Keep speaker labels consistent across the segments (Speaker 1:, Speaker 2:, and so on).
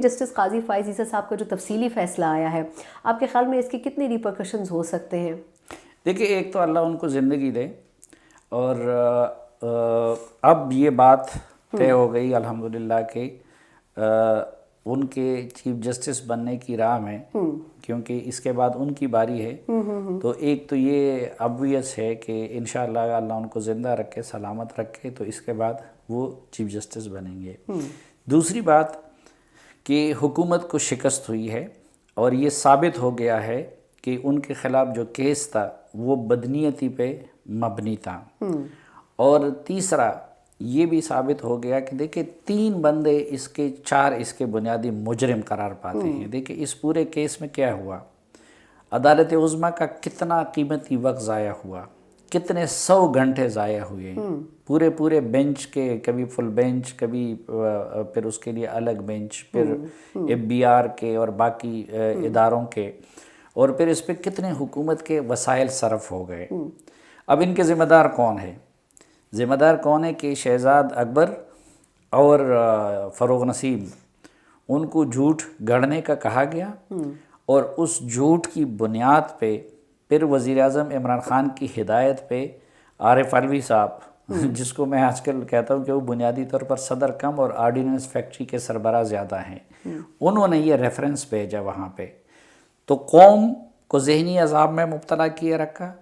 Speaker 1: Justice قاضی فائز عیسیٰ صاحب کا جو تفصیلی فیصلہ آیا ہے، آپ کے خیال میں اس کے کتنے ریپرکشنز ہو سکتے ہیں؟
Speaker 2: دیکھیے، ایک تو اللہ ان کو زندگی دے، اور اب یہ بات طے ہو گئی الحمدللہ کہ ان کے چیف جسٹس بننے کی راہ میں، کیونکہ اس کے بعد ان کی باری ہے، تو ایک تو یہ obvious ہے کہ انشاءاللہ اللہ ان کو زندہ رکھے، سلامت رکھے، تو اس کے بعد وہ چیف جسٹس بنیں گے۔ دوسری بات کہ حکومت کو شکست ہوئی ہے، اور یہ ثابت ہو گیا ہے کہ ان کے خلاف جو کیس تھا وہ بدنیتی پہ مبنی تھا۔ اور تیسرا یہ بھی ثابت ہو گیا کہ دیکھیں 3 بندے اس کے 4 اس کے بنیادی مجرم قرار پاتے ہیں۔ دیکھیں اس پورے کیس میں کیا ہوا، عدالت عظمیٰ کا کتنا قیمتی وقت ضائع ہوا، کتنے 100 گھنٹے ضائع ہوئے، پورے بینچ کے، کبھی فل بینچ، کبھی پھر اس کے لیے الگ بینچ، پھر FBI کے اور باقی اداروں کے، اور پھر اس پہ کتنے حکومت کے وسائل صرف ہو گئے۔ اب ان کے ذمہ دار کون ہے؟ ذمہ دار کون ہے کہ شہزاد اکبر اور فروغ نسیم، ان کو جھوٹ گڑھنے کا کہا گیا، اور اس جھوٹ کی بنیاد پہ پھر وزیر اعظم عمران خان کی ہدایت پہ عارف علوی صاحب، جس کو میں آج کل کہتا ہوں کہ وہ بنیادی طور پر صدر کم اور آرڈیننس فیکٹری کے سربراہ زیادہ ہیں، انہوں نے یہ ریفرنس بھیجا وہاں پہ، تو قوم کو ذہنی عذاب میں مبتلا کیے رکھا،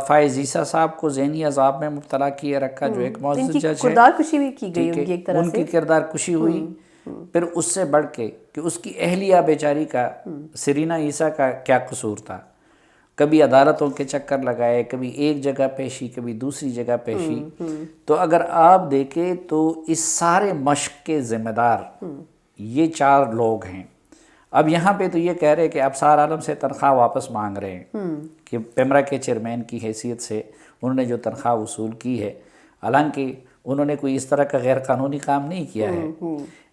Speaker 2: فائز عیسیٰ صاحب کو ذہنی عذاب میں مبتلا کیے رکھا، جو ایک معزز جج ہے،
Speaker 1: کردار کشی بھی کی گئی ان کی ایک طرح سے،
Speaker 2: ان کی کردار کشی ہوئی۔ پھر اس سے بڑھ کے کہ اس کی اہلیہ بیچاری کا، سرینا عیسیٰ کا کیا قصور تھا، کبھی عدالتوں کے چکر لگائے، کبھی ایک جگہ پیشی، کبھی دوسری جگہ پیشی، تو اگر آپ دیکھیں تو اس سارے مشق کے ذمہ دار یہ 4 لوگ ہیں۔ اب یہاں پہ تو یہ کہہ رہے کہ ابصار عالم سے تنخواہ واپس مانگ رہے ہیں کہ پیمرا کے چیئرمین کی حیثیت سے انہوں نے جو تنخواہ وصول کی ہے، حالانکہ انہوں نے کوئی اس طرح کا غیر قانونی کام نہیں کیا ہے،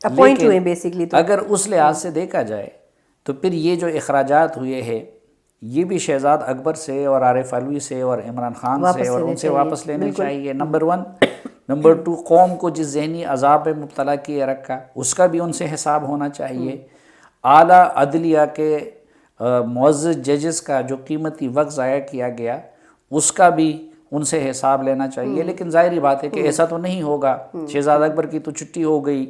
Speaker 1: اپوائنٹ ہوئے بیسیکلی۔ تو
Speaker 2: اگر اس لحاظ سے دیکھا جائے تو پھر یہ جو اخراجات ہوئے ہیں یہ بھی شہزاد اکبر سے اور عارف علوی سے اور عمران خان سے اور ان سے واپس لینے چاہیے، نمبر 1۔ نمبر 2، قوم کو جس ذہنی عذاب میں مبتلا کیے رکھا اس کا بھی ان سے حساب ہونا چاہیے۔ اعلیٰ عدلیہ کے معزز ججز کا جو قیمتی وقت ضائع کیا گیا اس کا بھی ان سے حساب لینا چاہیے، لیکن ظاہری بات ہے کہ ایسا تو نہیں ہوگا۔ شہزاد اکبر کی تو چھٹی ہو گئی،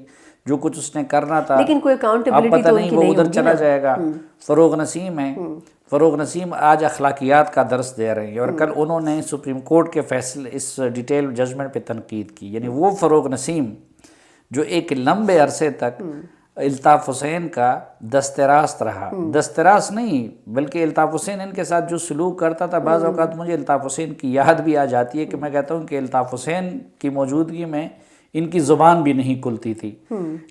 Speaker 2: جو کچھ اس نے کرنا تھا،
Speaker 1: لیکن کوئی اکاؤنٹیبلٹی
Speaker 2: اب پتہ نہیں وہ ادھر چلا جائے گا۔ فروغ نسیم ہے، فروغ نسیم آج اخلاقیات کا درس دے رہے ہیں، اور کل انہوں نے سپریم کورٹ کے فیصلے، اس ڈیٹیل ججمنٹ پہ تنقید کی، یعنی وہ فروغ نسیم جو ایک لمبے عرصے تک الطاف حسین کا دستراست رہا، دستراست نہیں بلکہ الطاف حسین ان کے ساتھ جو سلوک کرتا تھا، بعض اوقات مجھے الطاف حسین کی یاد بھی آ جاتی ہے کہ میں کہتا ہوں کہ الطاف حسین کی موجودگی میں ان کی زبان بھی نہیں کھلتی تھی،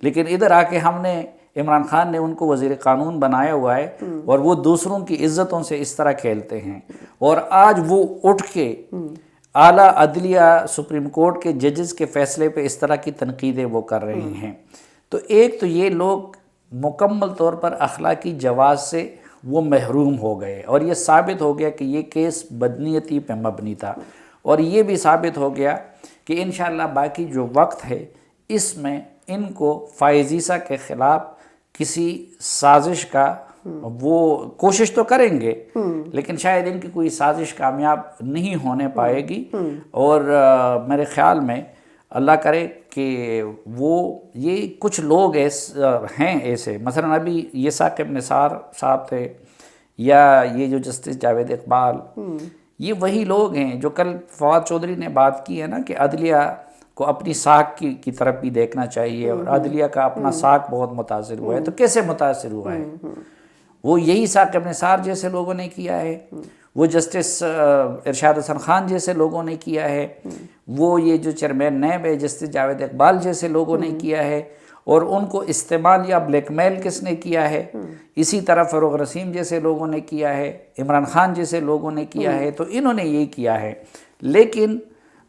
Speaker 2: لیکن ادھر آ کے ہم نے، عمران خان نے ان کو وزیر قانون بنایا ہوا ہے، اور وہ دوسروں کی عزتوں سے اس طرح کھیلتے ہیں، اور آج وہ اٹھ کے اعلیٰ عدلیہ سپریم کورٹ کے ججز کے فیصلے پہ اس طرح کی تنقیدیں وہ کر رہے ہیں۔ تو ایک تو یہ لوگ مکمل طور پر اخلاقی جواز سے وہ محروم ہو گئے، اور یہ ثابت ہو گیا کہ یہ کیس بدنیتی پہ مبنی تھا، اور یہ بھی ثابت ہو گیا کہ انشاءاللہ باقی جو وقت ہے اس میں ان کو فائز عیسیٰ کے خلاف کسی سازش کا وہ کوشش تو کریں گے، لیکن شاید ان کی کوئی سازش کامیاب نہیں ہونے پائے گی، اور میرے خیال میں اللہ کرے کہ وہ یہ کچھ لوگ ہیں ایسے، مثلا ابھی یہ ثاقب نثار صاحب تھے، یا یہ جو جسٹس جاوید اقبال، یہ وہی لوگ ہیں جو کل فواد چودھری نے بات کی ہے نا کہ عدلیہ کو اپنی ساکھ کی طرف بھی دیکھنا چاہیے، اور عدلیہ کا اپنا ساکھ بہت متاثر ہوا ہے، تو کیسے متاثر ہوا ہے؟ وہ یہی ثاقب نثار جیسے لوگوں نے کیا ہے، وہ جسٹس ارشاد حسن خان جیسے لوگوں نے کیا ہے، وہ یہ جو چیئرمین نیب ہے جسٹس جاوید اقبال جیسے لوگوں نے کیا ہے، اور ان کو استعمال یا بلیک میل کس نے کیا ہے؟ اسی طرح فروغ نسیم جیسے لوگوں نے کیا ہے، عمران خان جیسے لوگوں نے کیا ہے، تو انہوں نے یہ کیا ہے، لیکن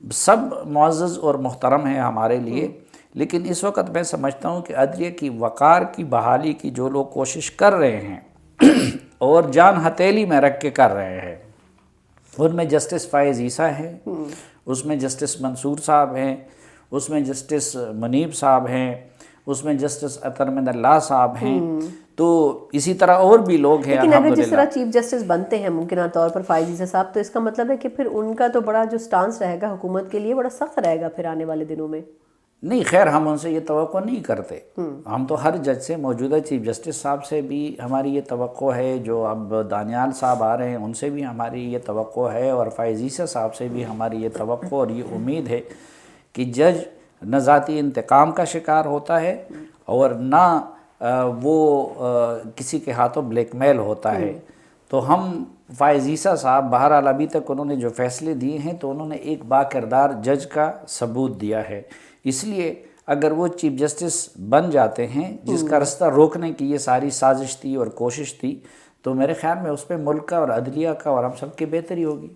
Speaker 2: سب معزز اور محترم ہیں ہمارے لیے، لیکن اس وقت میں سمجھتا ہوں کہ عدلیہ کی وقار کی بحالی کی جو لوگ کوشش کر رہے ہیں اور جان ہتھیلی میں رکھ کے کر رہے ہیں، ان میں جسٹس فائز عیسیٰ ہے، اس میں جسٹس منصور صاحب ہیں، اس میں جسٹس منیب صاحب ہیں، اس میں جسٹس اطہر احمد اللہ صاحب ہیں، تو اسی طرح اور بھی لوگ ہیں
Speaker 1: لیکن اگر جس
Speaker 2: الحمدللہ۔
Speaker 1: طرح چیف جسٹس بنتے ہیں ممکنہ طور پر فائز عیسیٰ صاحب، تو اس کا مطلب ہے کہ پھر ان کا تو بڑا جو سٹانس رہے گا حکومت کے لیے بڑا سخت رہے گا پھر آنے والے دنوں میں۔
Speaker 2: نہیں خیر، ہم ان سے یہ توقع نہیں کرتے، ہم تو ہر جج سے، موجودہ چیف جسٹس صاحب سے بھی ہماری یہ توقع ہے، جو اب دانیال صاحب آ رہے ہیں ان سے بھی ہماری یہ توقع ہے، اور فائز عیسیٰ صاحب سے بھی ہماری یہ توقع اور یہ امید ہے کہ جج نہ ذاتی انتقام کا شکار ہوتا ہے اور نہ وہ کسی کے ہاتھوں بلیک میل ہوتا ہے۔ تو ہم فائز عیسیٰ صاحب بہرحال ابھی تک انہوں نے جو فیصلے دیے ہیں تو انہوں نے ایک باکردار جج کا ثبوت دیا ہے، اس لیے اگر وہ چیف جسٹس بن جاتے ہیں جس کا رستہ روکنے کی یہ ساری سازش تھی اور کوشش تھی، تو میرے خیال میں اس پہ ملک کا اور عدلیہ کا اور ہم سب کی بہتری ہوگی۔